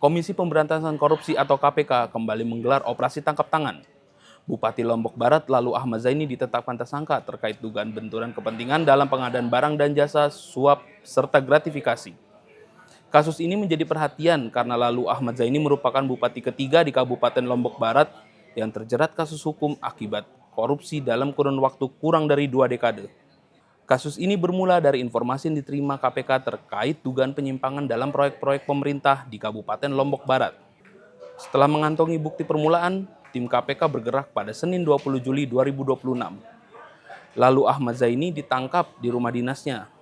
Komisi Pemberantasan Korupsi atau KPK kembali menggelar operasi tangkap tangan. Bupati Lombok Barat Lalu Ahmad Zaini ditetapkan tersangka terkait dugaan benturan kepentingan dalam pengadaan barang dan jasa, suap, serta gratifikasi. Kasus ini menjadi perhatian karena Lalu Ahmad Zaini merupakan bupati ketiga di Kabupaten Lombok Barat yang terjerat kasus hukum akibat korupsi dalam kurun waktu kurang dari 2 dekade. Kasus ini bermula dari informasi yang diterima KPK terkait dugaan penyimpangan dalam proyek-proyek pemerintah di Kabupaten Lombok Barat. Setelah mengantongi bukti permulaan, tim KPK bergerak pada Senin 20 Juli 2026. Lalu Ahmad Zaini ditangkap di rumah dinasnya.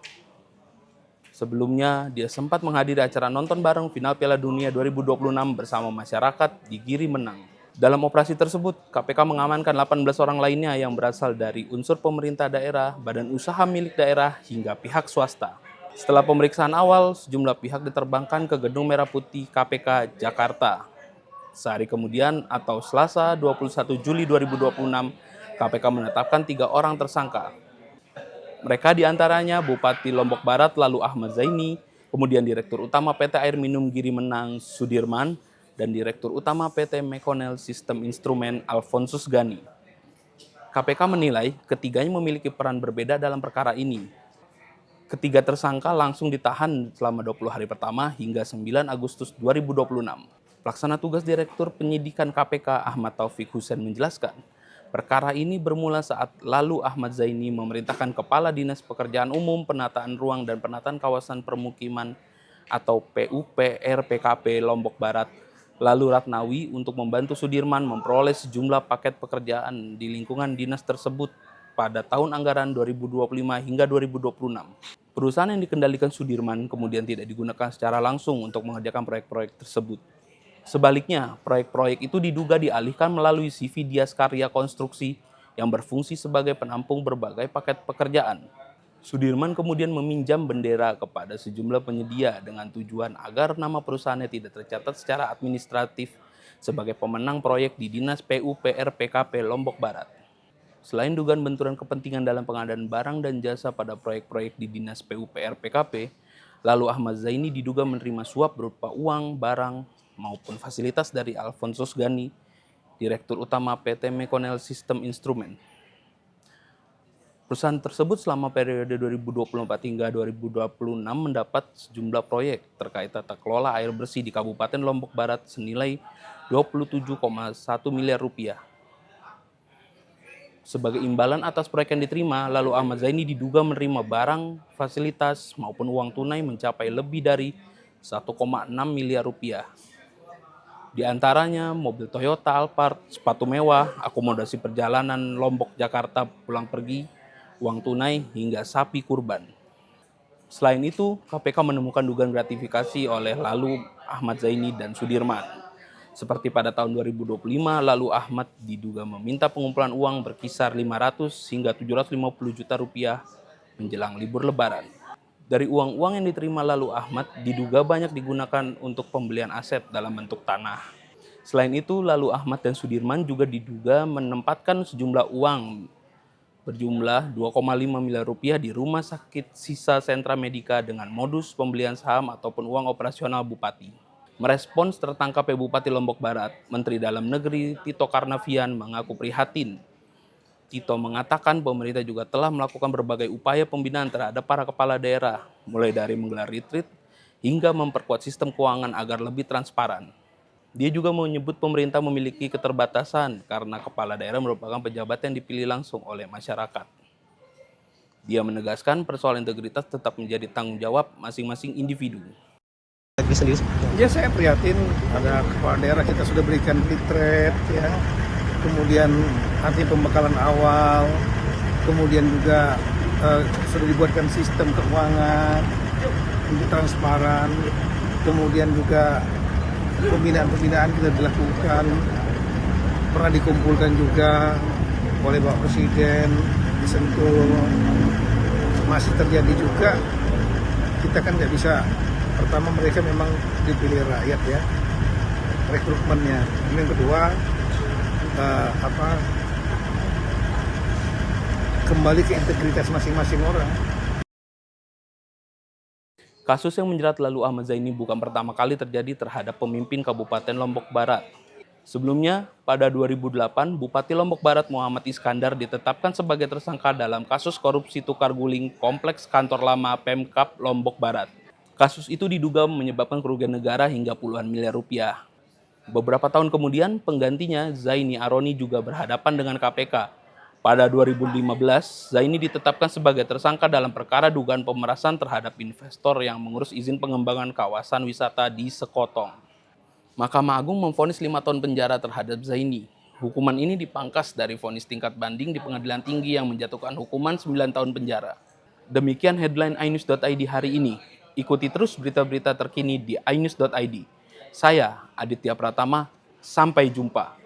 Sebelumnya, dia sempat menghadiri acara nonton bareng final Piala Dunia 2026 bersama masyarakat di Giri Menang. Dalam operasi tersebut, KPK mengamankan 18 orang lainnya yang berasal dari unsur pemerintah daerah, badan usaha milik daerah, hingga pihak swasta. Setelah pemeriksaan awal, sejumlah pihak diterbangkan ke Gedung Merah Putih KPK Jakarta. Sehari kemudian atau Selasa 21 Juli 2026, KPK menetapkan 3 orang tersangka. Mereka diantaranya Bupati Lombok Barat Lalu Ahmad Zaini, kemudian Direktur Utama PT Air Minum Giri Menang Sudirman, dan Direktur Utama PT Mekonel Sistem Instrumen Alfonsus Gani. KPK menilai ketiganya memiliki peran berbeda dalam perkara ini. Ketiga tersangka langsung ditahan selama 20 hari pertama hingga 9 Agustus 2026. Pelaksana tugas Direktur Penyidikan KPK Ahmad Taufik Hussein menjelaskan, perkara ini bermula saat Lalu Ahmad Zaini memerintahkan Kepala Dinas Pekerjaan Umum, Penataan Ruang dan Penataan Kawasan Permukiman atau PUPR-PKP Lombok Barat, Lalu Ratnawi, untuk membantu Sudirman memperoleh sejumlah paket pekerjaan di lingkungan dinas tersebut pada tahun anggaran 2025 hingga 2026. Perusahaan yang dikendalikan Sudirman kemudian tidak digunakan secara langsung untuk mengerjakan proyek-proyek tersebut. Sebaliknya, proyek-proyek itu diduga dialihkan melalui CV Dias Karya Konstruksi yang berfungsi sebagai penampung berbagai paket pekerjaan. Sudirman kemudian meminjam bendera kepada sejumlah penyedia dengan tujuan agar nama perusahaannya tidak tercatat secara administratif sebagai pemenang proyek di Dinas PUPR PKP Lombok Barat. Selain dugaan benturan kepentingan dalam pengadaan barang dan jasa pada proyek-proyek di Dinas PUPR PKP, Lalu Ahmad Zaini diduga menerima suap berupa uang, barang, maupun fasilitas dari Alfonsus Gani, Direktur Utama PT Mekonel Sistem Instrumen. Perusahaan tersebut selama periode 2024 hingga 2026 mendapat sejumlah proyek terkait tata kelola air bersih di Kabupaten Lombok Barat senilai 27,1 miliar rupiah. Sebagai imbalan atas proyek yang diterima, Lalu Ahmad Zaini diduga menerima barang, fasilitas, maupun uang tunai mencapai lebih dari 1,6 miliar rupiah. Di antaranya mobil Toyota Alphard, sepatu mewah, akomodasi perjalanan Lombok Jakarta pulang pergi, uang tunai, hingga sapi kurban. Selain itu, KPK menemukan dugaan gratifikasi oleh Lalu Ahmad Zaini dan Sudirman. Seperti pada tahun 2025, Lalu Ahmad diduga meminta pengumpulan uang berkisar 500 hingga 750 juta rupiah menjelang libur Lebaran. Dari uang-uang yang diterima Lalu Ahmad diduga banyak digunakan untuk pembelian aset dalam bentuk tanah. Selain itu, Lalu Ahmad dan Sudirman juga diduga menempatkan sejumlah uang berjumlah 2,5 miliar rupiah di Rumah Sakit Sisa Sentra Medika dengan modus pembelian saham ataupun uang operasional bupati. Merespons tertangkapnya Bupati Lombok Barat, Menteri Dalam Negeri Tito Karnavian mengaku prihatin. Tito mengatakan pemerintah juga telah melakukan berbagai upaya pembinaan terhadap para kepala daerah, mulai dari menggelar retreat hingga memperkuat sistem keuangan agar lebih transparan. Dia juga menyebut pemerintah memiliki keterbatasan karena kepala daerah merupakan pejabat yang dipilih langsung oleh masyarakat. Dia menegaskan persoalan integritas tetap menjadi tanggung jawab masing-masing individu. Ya, saya prihatin ada kepala daerah, kita sudah berikan retreat ya, kemudian nanti pembekalan awal, kemudian juga sudah dibuatkan sistem keuangan untuk transparan, kemudian juga pembinaan kita dilakukan, pernah dikumpulkan juga oleh Bapak Presiden di Sentul, masih terjadi juga. Kita kan nggak bisa, pertama mereka memang dipilih rakyat ya, rekrutmennya. Yang kedua kembali ke integritas masing-masing orang. Kasus yang menjerat Lalu Ahmad Zaini bukan pertama kali terjadi terhadap pemimpin Kabupaten Lombok Barat. Sebelumnya, pada 2008, Bupati Lombok Barat Muhammad Iskandar ditetapkan sebagai tersangka dalam kasus korupsi tukar guling kompleks kantor lama Pemkab Lombok Barat. Kasus itu diduga menyebabkan kerugian negara hingga puluhan miliar rupiah. Beberapa tahun kemudian, penggantinya Zaini Aroni juga berhadapan dengan KPK. Pada 2015, Zaini ditetapkan sebagai tersangka dalam perkara dugaan pemerasan terhadap investor yang mengurus izin pengembangan kawasan wisata di Sekotong. Mahkamah Agung memvonis 5 tahun penjara terhadap Zaini. Hukuman ini dipangkas dari vonis tingkat banding di Pengadilan Tinggi yang menjatuhkan hukuman 9 tahun penjara. Demikian headline iNews.id hari ini. Ikuti terus berita-berita terkini di iNews.id. Saya, Aditya Pratama, sampai jumpa.